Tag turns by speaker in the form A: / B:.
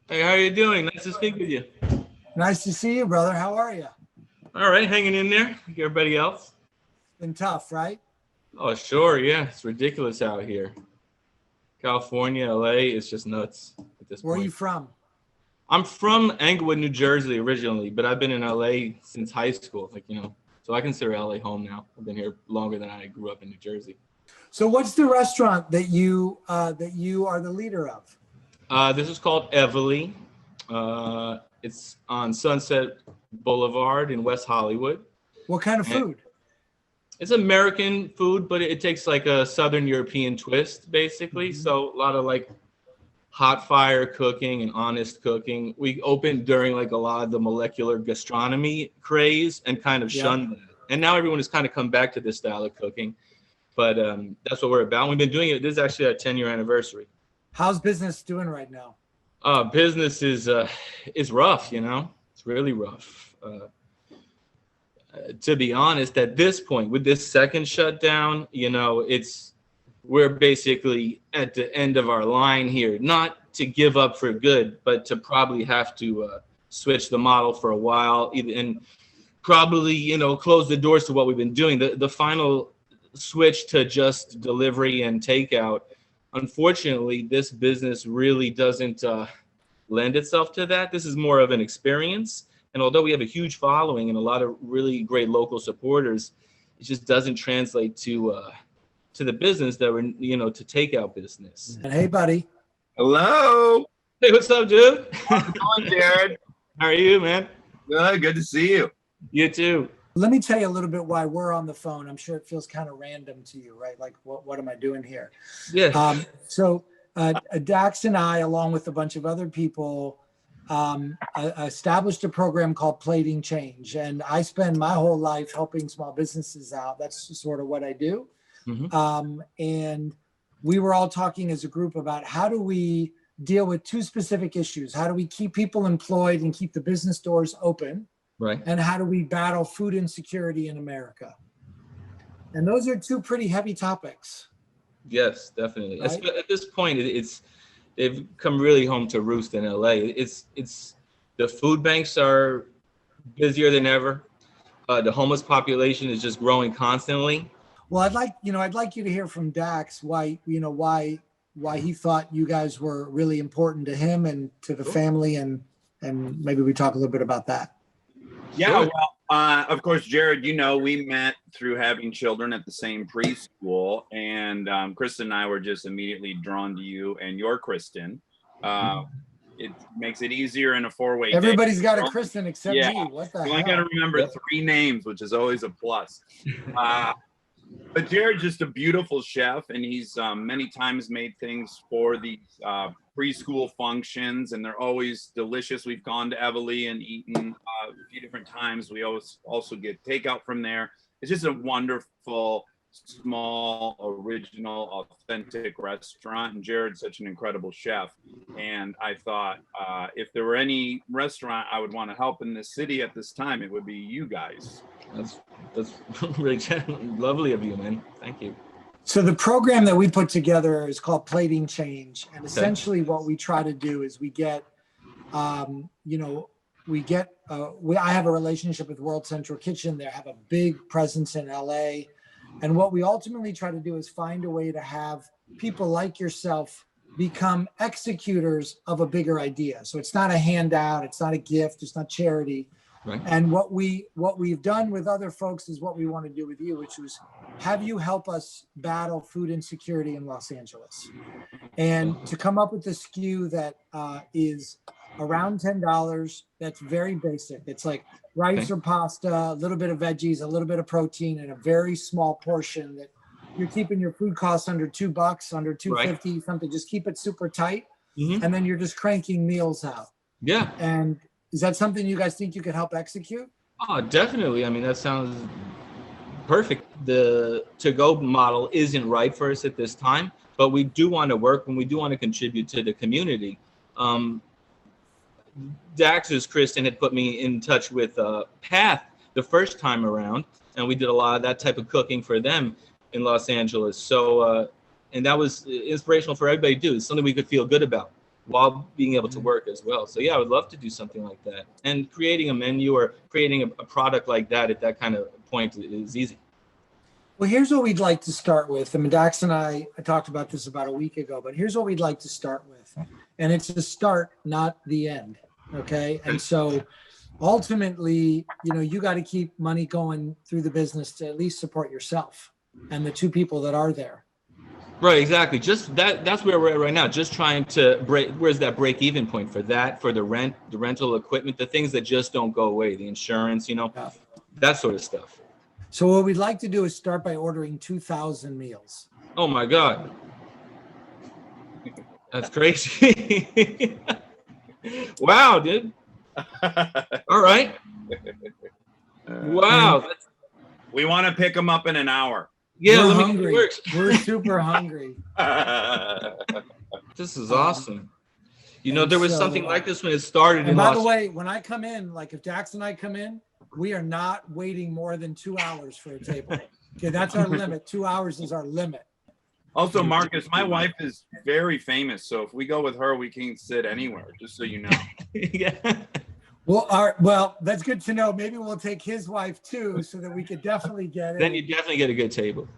A: Hey, how are you doing? Nice to speak with you.
B: Nice to see you, brother. How are you?
A: All right, hanging in there like everybody else.
B: Been tough, right?
A: Oh, sure, yeah. It's ridiculous out here. California, LA, it's just nuts at this
B: Where are you
A: point.
B: from?
A: I'm from Englewood, New Jersey originally, but I've been in LA since high school. So I consider LA home now. I've been here longer than I grew up in New Jersey.
B: So, what's the restaurant that you are the leader of?
A: This is called Eveleigh. It's on Sunset Boulevard in West Hollywood.
B: What kind of
A: And
B: food?
A: it's American food, but it takes like a Southern European twist, basically.
B: Mhm.
A: So a lot of like hot fire cooking and honest cooking. We opened during like a lot of the molecular gastronomy craze and kind of
B: Yep.
A: shunned that. And now everyone has kind of come back to this style of cooking. But that's what we're about. We've been doing it. This is actually our 10-year anniversary.
B: How's business doing right now?
A: Business is rough, you know. It's really rough. To be honest, at this point, with this second shutdown, we're basically at the end of our line here. Not to give up for good, but to probably have to switch the model for a while, and probably close the doors to what we've been doing. The final switch to just delivery and takeout. Unfortunately, this business really doesn't lend itself to that. This is more of an experience. And although we have a huge following and a lot of really great local supporters, it just doesn't translate to the business that we're, to takeout business.
B: And hey, buddy.
C: Hello.
A: Hey, what's up, dude?
C: How's it going, Jared?
A: How are you, man?
C: Good to see you.
A: You too.
B: Let me tell you a little bit why we're on the phone. I'm sure it feels kind of random to you, right? Like, what am I doing here?
A: Yeah.
B: So Dax and I, along with a bunch of other people, established a program called Plating Change. And I spend my whole life helping small businesses out. That's sort of what I do.
A: Mm-hmm.
B: And we were all talking as a group about how do we deal with two specific issues? How do we keep people employed and keep the business doors open?
A: Right.
B: And how do we battle food insecurity in America? And those are two pretty heavy topics.
A: Yes, definitely.
B: Right?
A: At this point, they've come really home to roost in LA. It's the food banks are busier than ever. The homeless population is just growing constantly.
B: Well, I'd like you to hear from Dax why he thought you guys were really important to him and to the family, and maybe we talk a little bit about that.
C: Yeah, well, of course, Jared, we met through having children at the same preschool, and Kristen and I were just immediately drawn to you and your Kristen. It makes it easier in a four-way.
B: Everybody's got a Kristen except me. What the hell?
C: You only got to remember 3 names, which is always a plus. But Jared's just a beautiful chef, and he's many times made things for these preschool functions, and they're always delicious. We've gone to Eveleigh and eaten a few different times. We always also get takeout from there. It's just a wonderful, small, original, authentic restaurant, and Jared's such an incredible chef. And I thought if there were any restaurant I would want to help in this city at this time, it would be you guys.
A: That's really lovely of you, man. Thank you.
B: So the program that we put together is called Plating Change, and essentially what we try to do is I have a relationship with World Central Kitchen. They have a big presence in LA, and what we ultimately try to do is find a way to have people like yourself become executors of a bigger idea. So it's not a handout, it's not a gift, it's not charity.
A: Right.
B: And what we've done with other folks is what we want to do with you, which was have you help us battle food insecurity in Los Angeles, and to come up with a SKU that is around $10. That's very basic. It's like rice or pasta, a little bit of veggies, a little bit of protein, and a very small portion that you're keeping your food costs under $2, under $2.50, something. Just keep it super tight, and then you're just cranking meals out.
A: Yeah.
B: And is that something you guys think you could help execute?
A: Oh, definitely. I mean, that sounds perfect. The to-go model isn't right for us at this time, but we do want to work and we do want to contribute to the community. Dax's Kristen had put me in touch with Path the first time around, and we did a lot of that type of cooking for them in Los Angeles. So, and that was inspirational for everybody to do. It's something we could feel good about. while being able to work as well. So yeah, I would love to do something like that. And creating a menu or creating a product like that at that kind of point is easy.
B: Well, here's what we'd like to start with. I mean, Dax and I talked about this about a week ago, but here's what we'd like to start with. And it's a start, not the end. Okay. And so ultimately, you got to keep money going through the business to at least support yourself and the two people that are there.
A: Right, exactly. Just that's where we're at right now. Just trying to where's that break even point for that, for the rental equipment, the things that just don't go away, the insurance, that sort of stuff.
B: So what we'd like to do is start by ordering 2,000 meals.
A: Oh my God. That's crazy. Wow, dude. All right. Wow.
C: We want to pick them up in an hour.
A: Yeah,
B: We're
A: let
B: hungry.
A: me get
B: We're super hungry.
A: This is awesome. There was something like this when it started.
B: And by the way, when I come in, like if Dax and I come in, we are not waiting more than 2 hours for a table. Okay, that's our limit. 2 hours is our limit.
C: Also, Marcus, my wife is very famous, so if we go with her, we can sit anywhere. Just so you know.
A: Yeah.
B: Well, that's good to know. Maybe we'll take his wife too, so that we could definitely get it.
A: Then you definitely get a good table.